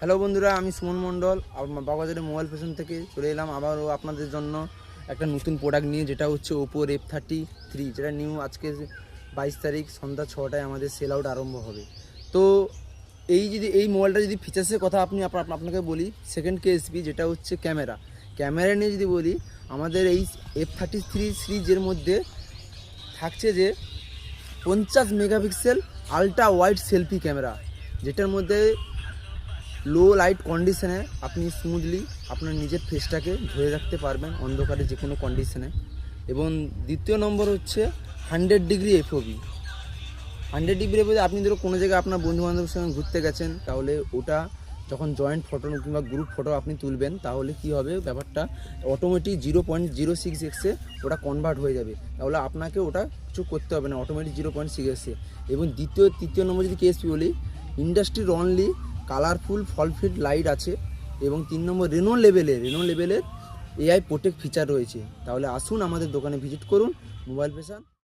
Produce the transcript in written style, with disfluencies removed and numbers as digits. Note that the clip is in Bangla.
হ্যালো বন্ধুরা, আমি সুমন মণ্ডল বাগবাজারের মোবাইল ফ্যাশন থেকে চলে এলাম আবারও আপনাদের জন্য একটা নতুন প্রোডাক্ট নিয়ে, যেটা হচ্ছে ওপোর F33, যেটা নিউ আজকে 22 তারিখ সন্ধ্যা 6টায় আমাদের সেল আউট আরম্ভ হবে। তো এই মোবাইলটা যদি ফিচার্সের কথা আপনাকে বলি, সেকেন্ড কেএসপি, যেটা হচ্ছে ক্যামেরা নিয়ে যদি বলি, আমাদের এই F33 সিরিজের মধ্যে থাকছে যে 50 megapixel ultra wide selfie camera, যেটার মধ্যে লো লাইট কন্ডিশনে আপনি স্মুথলি আপনার নিজের ফেসটাকে ধরে রাখতে পারবেন অন্ধকারে যে কোনো কন্ডিশনে। এবং দ্বিতীয় নম্বর হচ্ছে 100 ডিগ্রি এফওবি। 100 ডিগ্রি এফওবি আপনি ধরো কোনো জায়গায় আপনার বন্ধুবান্ধবের সঙ্গে ঘুরতে গেছেন, তাহলে ওটা যখন জয়েন্ট ফটো কিংবা গ্রুপ ফটো আপনি তুলবেন, তাহলে কি হবে, ব্যাপারটা অটোমেটিক 0.06x ওটা কনভার্ট হয়ে যাবে। তাহলে আপনাকে ওটা কিছু করতে হবে না, অটোমেটিক 0.6x। এবং তৃতীয় নম্বর যদি কেএসপি বলি, ইন্ডাস্ট্রির অনলি কালারফুল ফল ফিড লাইট আছে। এবং 3 নম্বর রেনো লেভেলের এআই প্রোটেক্ট ফিচার রয়েছে। তাহলে আসুন আমাদের দোকানে ভিজিট করুন, মোবাইল ফ্যাশন।